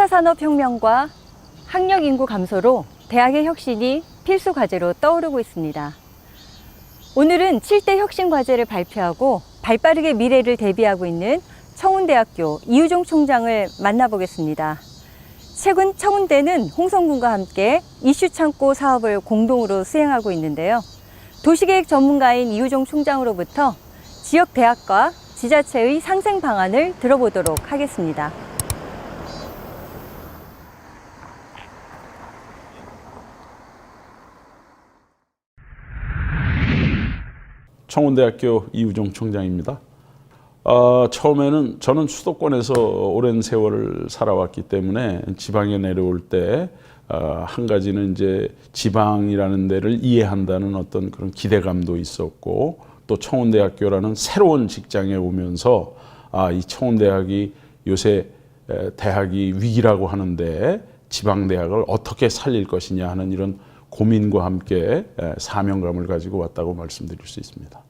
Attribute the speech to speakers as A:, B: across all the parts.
A: 4차 산업혁명과 학력 인구 감소로 대학의 혁신이 필수 과제로 떠오르고 있습니다. 오늘은 7대 혁신 과제를 발표하고 발빠르게 미래를 대비하고 있는 청운대학교 이유종 총장을 만나보겠습니다. 최근 청운대는 홍성군과 함께 이슈 창고 사업을 공동으로 수행하고 있는데요. 도시계획 전문가인 이유종 총장으로부터 지역 대학과 지자체의 상생 방안을 들어보도록 하겠습니다.
B: 청운대학교 이유종 총장입니다. 처음에는 저는 수도권에서 오랜 세월을 살아왔기 때문에 지방에 내려올 때 한 가지는 이제 지방이라는 데를 이해한다는 어떤 그런 기대감도 있었고, 또 청운대학교라는 새로운 직장에 오면서 이 청운대학이 요새 대학이 위기라고 하는데 지방대학을 어떻게 살릴 것이냐 하는 이런 고민과 함께 사명감을 가지고 왔다고 말씀드릴 수 있습니다.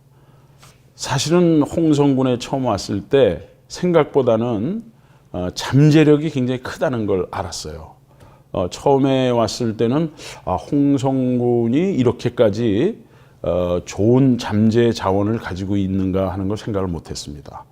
B: 사실은 홍성군에 처음 왔을 때 생각보다는 잠재력이 굉장히 크다는 걸 알았어요. 처음에 왔을 때는 홍성군이 이렇게까지 좋은 잠재 자원을 가지고 있는가 하는 걸 생각을 못했습니다.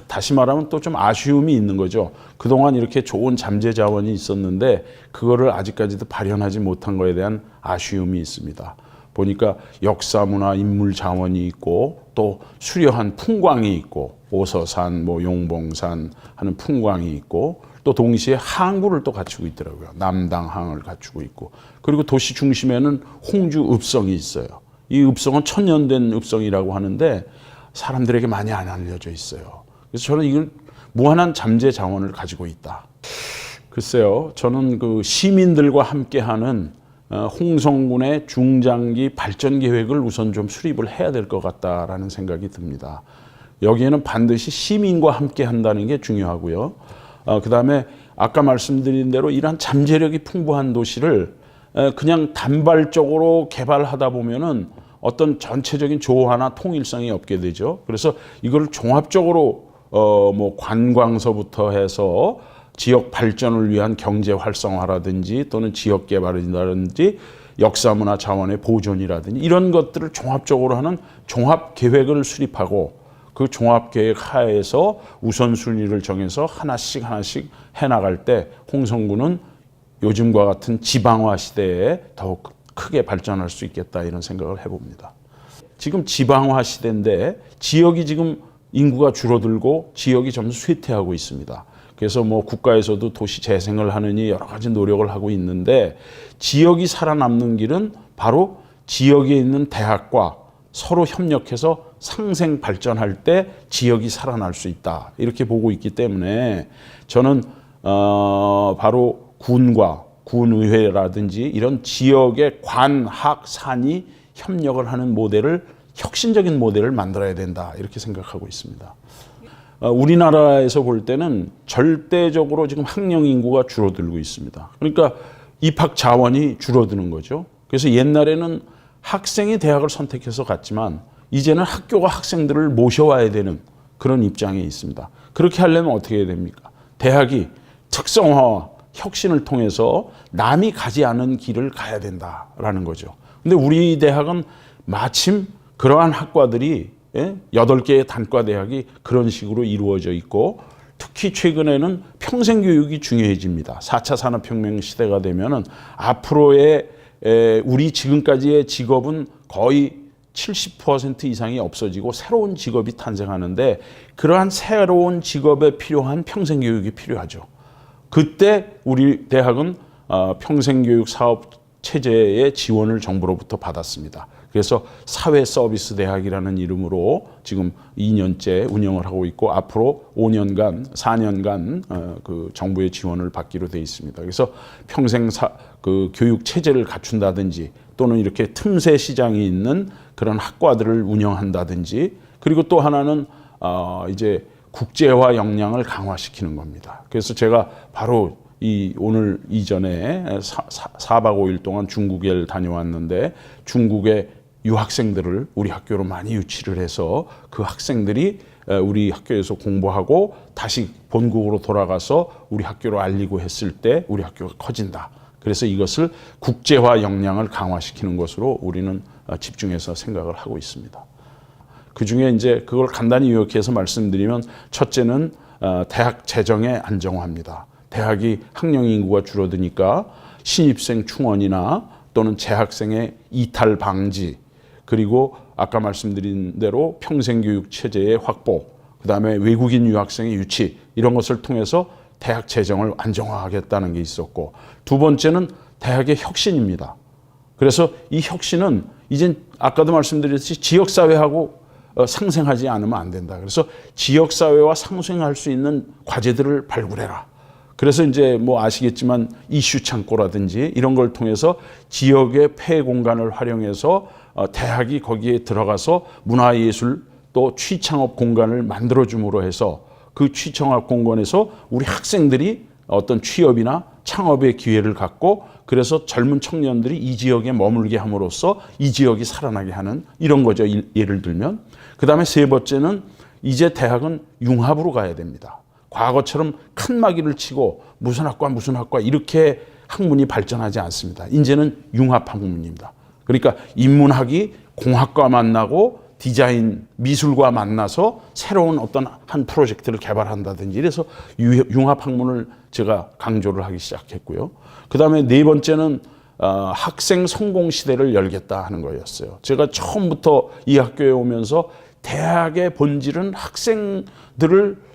B: 다시 말하면 또 좀 아쉬움이 있는 거죠. 그동안 이렇게 좋은 잠재 자원이 있었는데 그거를 아직까지도 발현하지 못한 거에 대한 아쉬움이 있습니다. 보니까 역사, 문화, 인물 자원이 있고 또 수려한 풍광이 있고 오서산, 용봉산 하는 풍광이 있고 또 동시에 항구를 또 갖추고 있더라고요. 남당항을 갖추고 있고, 그리고 도시 중심에는 홍주 읍성이 있어요. 이 읍성은 천년된 읍성이라고 하는데 사람들에게 많이 안 알려져 있어요. 그래서 저는 이걸 무한한 잠재 자원을 가지고 있다. 글쎄요, 저는 그 시민들과 함께하는 홍성군의 중장기 발전 계획을 우선 좀 수립을 해야 될 것 같다라는 생각이 듭니다. 여기에는 반드시 시민과 함께 한다는 게 중요하고요. 그다음에 아까 말씀드린 대로 이러한 잠재력이 풍부한 도시를 그냥 단발적으로 개발하다 보면은 어떤 전체적인 조화나 통일성이 없게 되죠. 그래서 이걸 종합적으로 관광서부터 해서 지역 발전을 위한 경제 활성화라든지 또는 지역 개발이라든지 역사 문화 자원의 보존이라든지 이런 것들을 종합적으로 하는 종합 계획을 수립하고 그 종합 계획 하에서 우선순위를 정해서 하나씩 해나갈 때 홍성군은 요즘과 같은 지방화 시대에 더욱 크게 발전할 수 있겠다, 이런 생각을 해봅니다. 지금 지방화 시대인데 지역이 지금 인구가 줄어들고 지역이 점점 쇠퇴하고 있습니다. 그래서 국가에서도 도시 재생을 하느니 여러 가지 노력을 하고 있는데 지역이 살아남는 길은 바로 지역에 있는 대학과 서로 협력해서 상생 발전할 때 지역이 살아날 수 있다, 이렇게 보고 있기 때문에 저는 바로 군과 군의회라든지 이런 지역의 관, 학, 산이 협력을 하는 모델을, 혁신적인 모델을 만들어야 된다, 이렇게 생각하고 있습니다. 우리나라에서 볼 때는 절대적으로 지금 학령 인구가 줄어들고 있습니다. 그러니까 입학 자원이 줄어드는 거죠. 그래서 옛날에는 학생이 대학을 선택해서 갔지만 이제는 학교가 학생들을 모셔와야 되는 그런 입장에 있습니다. 그렇게 하려면 어떻게 해야 됩니까? 대학이 특성화와 혁신을 통해서 남이 가지 않은 길을 가야 된다라는 거죠. 근데 우리 대학은 마침 그러한 학과들이 8개의 단과 대학이 그런 식으로 이루어져 있고, 특히 최근에는 평생교육이 중요해집니다. 4차 산업혁명 시대가 되면은 앞으로의 우리 지금까지의 직업은 거의 70% 이상이 없어지고 새로운 직업이 탄생하는데 그러한 새로운 직업에 필요한 평생교육이 필요하죠. 그때 우리 대학은 평생교육 사업 체제의 지원을 정부로부터 받았습니다. 그래서 사회서비스대학이라는 이름으로 지금 2년째 운영을 하고 있고 앞으로 4년간 그 정부의 지원을 받기로 돼 있습니다. 그래서 평생 그 교육 체제를 갖춘다든지 또는 이렇게 틈새 시장이 있는 그런 학과들을 운영한다든지, 그리고 또 하나는 이제 국제화 역량을 강화시키는 겁니다. 그래서 제가 바로 오늘 이전에 4박 5일 동안 중국에 다녀왔는데 중국의 유학생들을 우리 학교로 많이 유치를 해서 그 학생들이 우리 학교에서 공부하고 다시 본국으로 돌아가서 우리 학교로 알리고 했을 때 우리 학교가 커진다. 그래서 이것을 국제화 역량을 강화시키는 것으로 우리는 집중해서 생각을 하고 있습니다. 그 중에 이제 그걸 간단히 요약해서 말씀드리면 첫째는 대학 재정의 안정화입니다. 대학이 학령 인구가 줄어드니까 신입생 충원이나 또는 재학생의 이탈 방지, 그리고 아까 말씀드린 대로 평생교육 체제의 확보, 그다음에 외국인 유학생의 유치, 이런 것을 통해서 대학 재정을 안정화하겠다는 게 있었고, 두 번째는 대학의 혁신입니다. 그래서 이 혁신은 이젠 아까도 말씀드렸듯이 지역사회하고 상생하지 않으면 안 된다. 그래서 지역사회와 상생할 수 있는 과제들을 발굴해라. 그래서 이제 뭐 아시겠지만 이슈 창고라든지 이런 걸 통해서 지역의 폐 공간을 활용해서 대학이 거기에 들어가서 문화예술 또 취창업 공간을 만들어줌으로 해서 그 취창업 공간에서 우리 학생들이 어떤 취업이나 창업의 기회를 갖고 그래서 젊은 청년들이 이 지역에 머물게 함으로써 이 지역이 살아나게 하는 이런 거죠. 예를 들면. 그 다음에 세 번째는 이제 대학은 융합으로 가야 됩니다. 과거처럼 칸막이를 치고 무슨 학과 이렇게 학문이 발전하지 않습니다. 이제는 융합 학문입니다. 그러니까 인문학이 공학과 만나고 디자인, 미술과 만나서 새로운 어떤 한 프로젝트를 개발한다든지 이래서 융합 학문을 제가 강조를 하기 시작했고요. 그 다음에 네 번째는 학생 성공 시대를 열겠다 하는 거였어요. 제가 처음부터 이 학교에 오면서 대학의 본질은 학생들을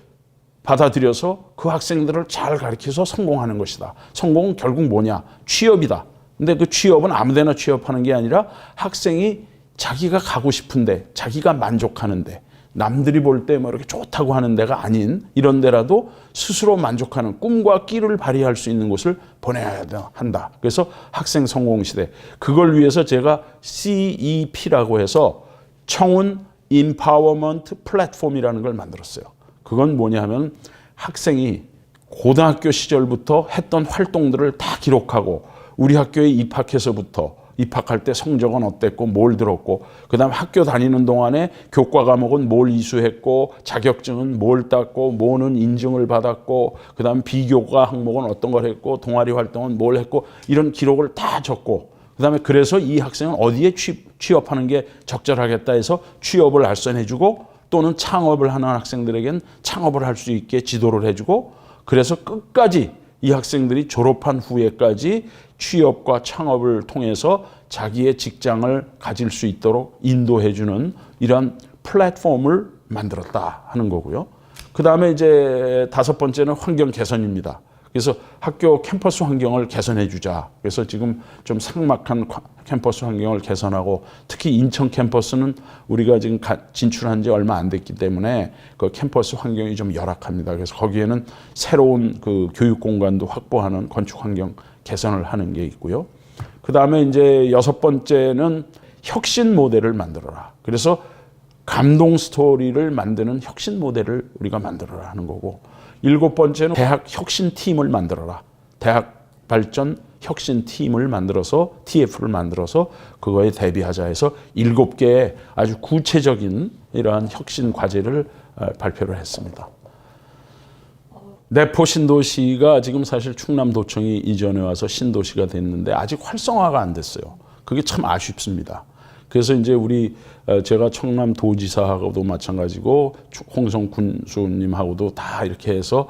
B: 받아들여서 그 학생들을 잘 가르쳐서 성공하는 것이다. 성공은 결국 뭐냐? 취업이다. 근데 그 취업은 아무데나 취업하는 게 아니라 학생이 자기가 가고 싶은데, 자기가 만족하는데, 남들이 볼 때 뭐 이렇게 좋다고 하는 데가 아닌 이런 데라도 스스로 만족하는 꿈과 끼를 발휘할 수 있는 곳을 보내야 한다. 그래서 학생 성공 시대. 그걸 위해서 제가 CEP라고 해서 청운 임파워먼트 플랫폼이라는 걸 만들었어요. 그건 뭐냐 하면 학생이 고등학교 시절부터 했던 활동들을 다 기록하고 우리 학교에 입학할 때 성적은 어땠고 뭘 들었고 그다음 학교 다니는 동안에 교과 과목은 뭘 이수했고 자격증은 뭘 땄고 뭐는 인증을 받았고 그다음 비교과 항목은 어떤 걸 했고 동아리 활동은 뭘 했고 이런 기록을 다 적고 그다음에 그래서 이 학생은 어디에 취업하는 게 적절하겠다 해서 취업을 알선해주고 또는 창업을 하는 학생들에겐 창업을 할 수 있게 지도를 해주고 그래서 끝까지 이 학생들이 졸업한 후에까지 취업과 창업을 통해서 자기의 직장을 가질 수 있도록 인도해주는 이런 플랫폼을 만들었다 하는 거고요. 그 다음에 이제 다섯 번째는 환경 개선입니다. 그래서 학교 캠퍼스 환경을 개선해 주자. 그래서 지금 좀 삭막한 캠퍼스 환경을 개선하고 특히 인천 캠퍼스는 우리가 지금 진출한 지 얼마 안 됐기 때문에 그 캠퍼스 환경이 좀 열악합니다. 그래서 거기에는 새로운 그 교육 공간도 확보하는 건축 환경 개선을 하는 게 있고요. 그 다음에 이제 여섯 번째는 혁신 모델을 만들어라. 그래서 감동 스토리를 만드는 혁신 모델을 우리가 만들어라 하는 거고 일곱 번째는 대학 혁신팀을 만들어라. 대학 발전 혁신팀을 만들어서 TF를 만들어서 그거에 대비하자 해서 7개의 아주 구체적인 이러한 혁신 과제를 발표를 했습니다. 내포 신도시가 지금 사실 충남도청이 이전해 와서 신도시가 됐는데 아직 활성화가 안 됐어요. 그게 참 아쉽습니다. 그래서 이제 제가 청남도지사하고도 마찬가지고 홍성 군수님하고도 다 이렇게 해서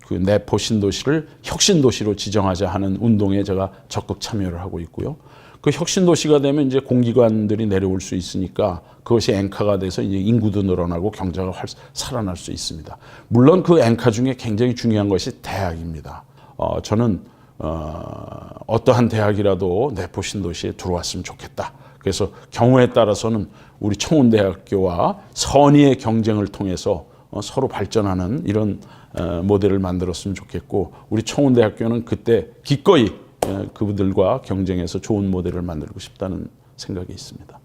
B: 그 내포 신도시를 혁신도시로 지정하자 하는 운동에 제가 적극 참여를 하고 있고요. 그 혁신도시가 되면 이제 공기관들이 내려올 수 있으니까 그것이 앵커가 돼서 이제 인구도 늘어나고 경제가 살아날 수 있습니다. 물론 그 앵커 중에 굉장히 중요한 것이 대학입니다. 저는 어떠한 대학이라도 내포 신도시에 들어왔으면 좋겠다. 그래서 경우에 따라서는 우리 청운대학교와 선의의 경쟁을 통해서 서로 발전하는 이런 모델을 만들었으면 좋겠고 우리 청운대학교는 그때 기꺼이 그분들과 경쟁해서 좋은 모델을 만들고 싶다는 생각이 있습니다.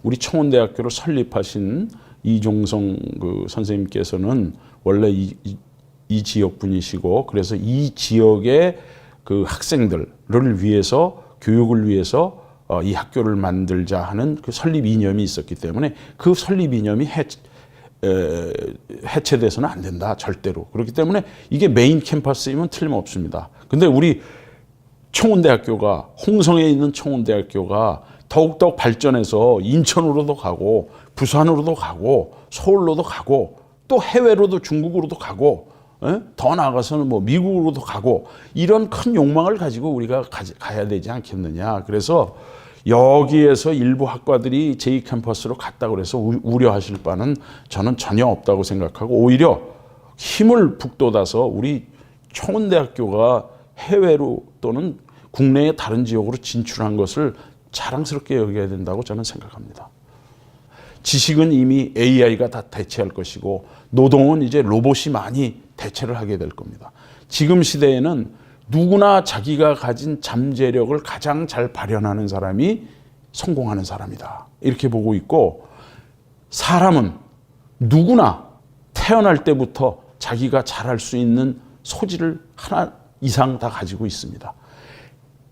B: 우리 청운대학교를 설립하신 이종성 그 선생님께서는 원래 이 지역 분이시고 그래서 이 지역의 그 학생들을 위해서 교육을 위해서 이 학교를 만들자 하는 그 설립 이념이 있었기 때문에 그 설립 이념이 해체돼서는 안 된다. 절대로. 그렇기 때문에 이게 메인 캠퍼스이면 틀림없습니다. 근데 우리 청운대학교가 홍성에 있는 청운대학교가 더욱더 발전해서 인천으로도 가고 부산으로도 가고 서울로도 가고 또 해외로도 중국으로도 가고 더 나아가서는 뭐 미국으로도 가고 이런 큰 욕망을 가지고 우리가 가야 되지 않겠느냐. 그래서 여기에서 일부 학과들이 제2캠퍼스로 갔다고 그래서 우려하실 바는 저는 전혀 없다고 생각하고 오히려 힘을 북돋아서 우리 청운대학교가 해외로 또는 국내의 다른 지역으로 진출한 것을 자랑스럽게 여겨야 된다고 저는 생각합니다. 지식은 이미 AI가 다 대체할 것이고 노동은 이제 로봇이 많이 대체를 하게 될 겁니다. 지금 시대에는 누구나 자기가 가진 잠재력을 가장 잘 발현하는 사람이 성공하는 사람이다. 이렇게 보고 있고 사람은 누구나 태어날 때부터 자기가 잘할 수 있는 소질을 하나 이상 다 가지고 있습니다.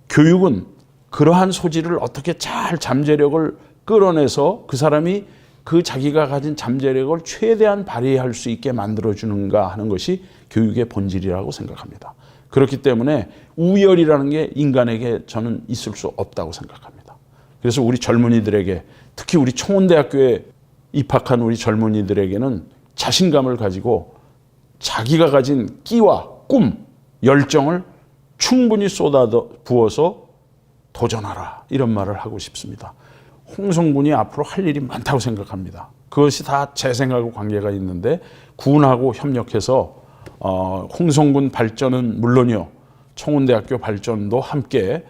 B: 교육은 그러한 소질을 어떻게 잘 잠재력을 끌어내서 그 사람이 그 자기가 가진 잠재력을 최대한 발휘할 수 있게 만들어주는가 하는 것이 교육의 본질이라고 생각합니다. 그렇기 때문에 우열이라는 게 인간에게 저는 있을 수 없다고 생각합니다. 그래서 우리 젊은이들에게 특히 우리 청운대학교에 입학한 우리 젊은이들에게는 자신감을 가지고 자기가 가진 끼와 꿈, 열정을 충분히 쏟아 부어서 도전하라 이런 말을 하고 싶습니다. 홍성군이 앞으로 할 일이 많다고 생각합니다. 그것이 다 제 생각과 관계가 있는데 군하고 협력해서 홍성군 발전은 물론이요 청운대학교 발전도 함께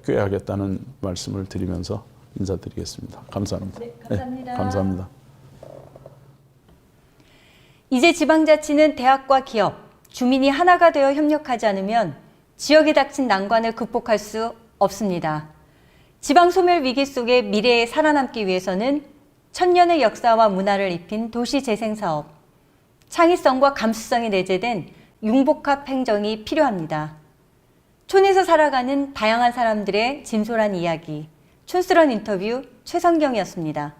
B: 꾀하겠다는 말씀을 드리면서 인사드리겠습니다. 감사합니다.
A: 네, 감사합니다.
B: 네, 감사합니다.
A: 이제 지방자치는 대학과 기업, 주민이 하나가 되어 협력하지 않으면 지역에 닥친 난관을 극복할 수 없습니다. 지방 소멸 위기 속에 미래에 살아남기 위해서는 천년의 역사와 문화를 입힌 도시 재생 사업, 창의성과 감수성이 내재된 융복합 행정이 필요합니다. 촌에서 살아가는 다양한 사람들의 진솔한 이야기, 촌스러운 인터뷰 최성경이었습니다.